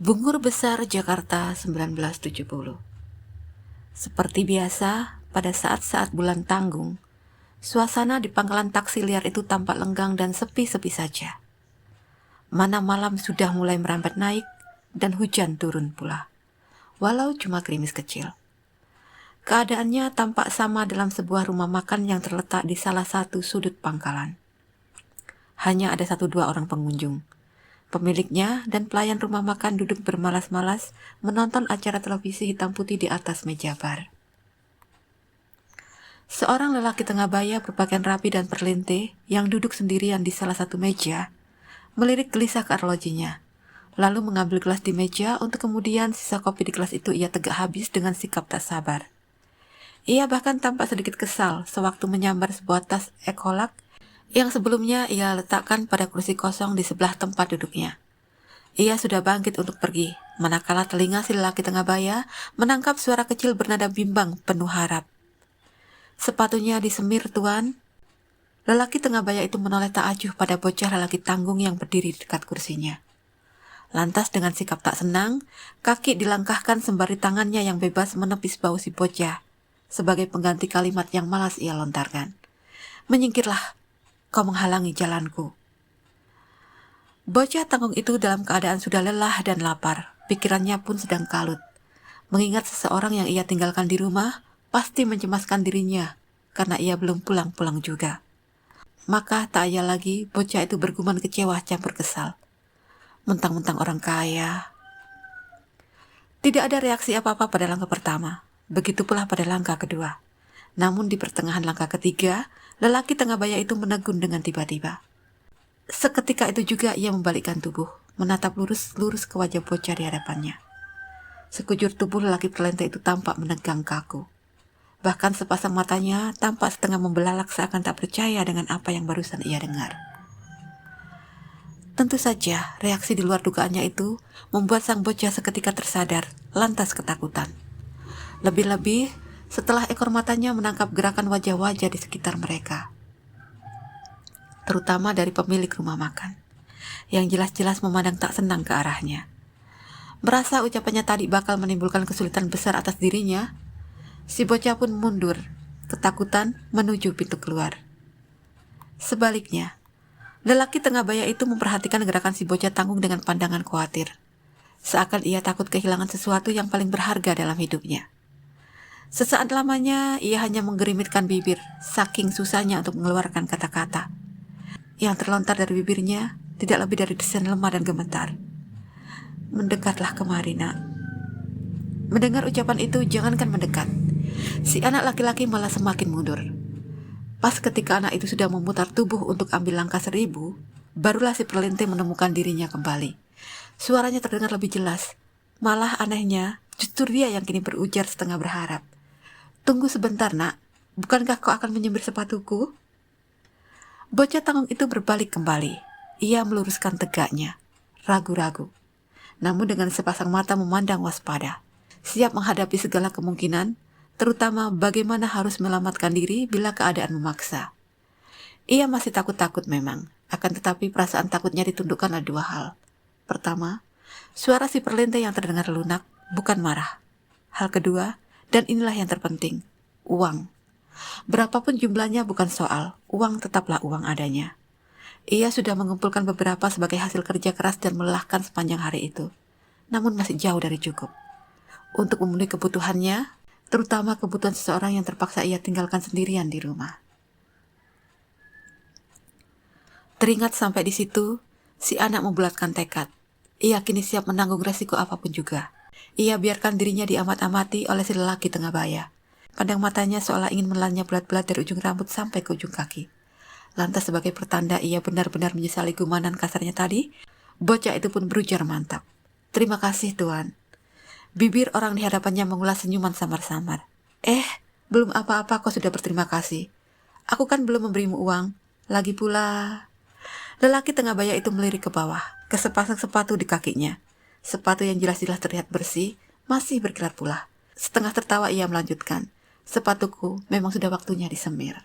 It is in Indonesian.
Bungur Besar, Jakarta 1970. Seperti biasa, pada saat-saat bulan tanggung, suasana di pangkalan taksi liar itu tampak lenggang dan sepi-sepi saja. Mana malam sudah mulai merambat naik dan hujan turun pula, walau cuma gerimis kecil. Keadaannya tampak sama dalam sebuah rumah makan yang terletak di salah satu sudut pangkalan. Hanya ada 1-2 orang pengunjung. Pemiliknya dan pelayan rumah makan duduk bermalas-malas menonton acara televisi hitam putih di atas meja bar. Seorang lelaki tengah baya berpakaian rapi dan perlinte yang duduk sendirian di salah satu meja, melirik gelisah ke arlojinya, lalu mengambil gelas di meja untuk kemudian sisa kopi di gelas itu ia tegak habis dengan sikap tak sabar. Ia bahkan tampak sedikit kesal sewaktu menyambar sebuah tas ekolak yang sebelumnya ia letakkan pada kursi kosong di sebelah tempat duduknya. Ia sudah bangkit untuk pergi, manakala telinga si lelaki tengah baya menangkap suara kecil bernada bimbang penuh harap. "Sepatunya disemir, Tuan." Lelaki tengah baya itu menoleh tak acuh pada bocah lelaki tanggung yang berdiri di dekat kursinya. Lantas dengan sikap tak senang, kaki dilangkahkan sembari tangannya yang bebas menepis bahu si bocah, sebagai pengganti kalimat yang malas ia lontarkan. "Menyingkirlah, kau menghalangi jalanku." Bocah tanggung itu dalam keadaan sudah lelah dan lapar, pikirannya pun sedang kalut. Mengingat seseorang yang ia tinggalkan di rumah, pasti mencemaskan dirinya, karena ia belum pulang-pulang juga. Maka tak ayal lagi, bocah itu bergumam kecewa campur kesal. Mentang-mentang orang kaya. Tidak ada reaksi apa-apa pada langkah pertama, begitu pula pada langkah kedua. Namun di pertengahan langkah ketiga, lelaki tengah baya itu menegun dengan tiba-tiba. Seketika itu juga ia membalikkan tubuh, menatap lurus-lurus ke wajah bocah di hadapannya. Sekujur tubuh lelaki perlente itu tampak menegang kaku. Bahkan sepasang matanya tampak setengah membelalak seakan tak percaya dengan apa yang barusan ia dengar. Tentu saja, reaksi di luar dugaannya itu membuat sang bocah seketika tersadar, lantas ketakutan. Lebih-lebih setelah ekor matanya menangkap gerakan wajah-wajah di sekitar mereka, terutama dari pemilik rumah makan, yang jelas-jelas memandang tak senang ke arahnya. Merasa ucapannya tadi bakal menimbulkan kesulitan besar atas dirinya, si bocah pun mundur, ketakutan menuju pintu keluar. Sebaliknya, lelaki tengah baya itu memperhatikan gerakan si bocah tanggung dengan pandangan khawatir, seakan ia takut kehilangan sesuatu yang paling berharga dalam hidupnya. Sesaat lamanya ia hanya menggerimitkan bibir, saking susahnya untuk mengeluarkan kata-kata. Yang terlontar dari bibirnya tidak lebih dari desen lemah dan gemetar. "Mendekatlah kemari, Nak." Mendengar ucapan itu, jangankan mendekat, si anak laki-laki malah semakin mundur. Pas ketika anak itu sudah memutar tubuh untuk ambil langkah 1000, barulah si perlente menemukan dirinya kembali. Suaranya terdengar lebih jelas. Malah anehnya, justru dia yang kini berujar setengah berharap. "Tunggu sebentar, Nak. Bukankah kau akan menyembir sepatuku?" Bocah tanggung itu berbalik kembali. Ia meluruskan tegaknya, ragu-ragu, namun dengan sepasang mata memandang waspada, siap menghadapi segala kemungkinan, terutama bagaimana harus menyelamatkan diri bila keadaan memaksa. Ia masih takut-takut memang, akan tetapi perasaan takutnya ditundukkan oleh 2 hal. Pertama, suara si perlente yang terdengar lunak, bukan marah. Hal kedua, dan inilah yang terpenting, uang. Berapapun jumlahnya bukan soal, uang tetaplah uang adanya. Ia sudah mengumpulkan beberapa sebagai hasil kerja keras dan melelahkan sepanjang hari itu, namun masih jauh dari cukup untuk memenuhi kebutuhannya, terutama kebutuhan seseorang yang terpaksa ia tinggalkan sendirian di rumah. Teringat sampai di situ, si anak membulatkan tekad. Ia kini siap menanggung resiko apapun juga. Ia biarkan dirinya diamat-amati oleh si lelaki tengah baya. Pandang matanya seolah ingin menelannya bulat-bulat dari ujung rambut sampai ke ujung kaki. Lantas sebagai pertanda ia benar-benar menyesali gumanan kasarnya tadi, bocah itu pun berujar mantap. "Terima kasih, Tuan." Bibir orang di hadapannya mengulas senyuman samar-samar. Belum apa-apa kau sudah berterima kasih. Aku kan belum memberimu uang. Lagi pula..." Lelaki tengah baya itu melirik ke bawah, ke sepasang sepatu di kakinya. Sepatu yang jelas-jelas terlihat bersih, masih berkilat pula. Setengah tertawa ia melanjutkan, "Sepatuku memang sudah waktunya disemir."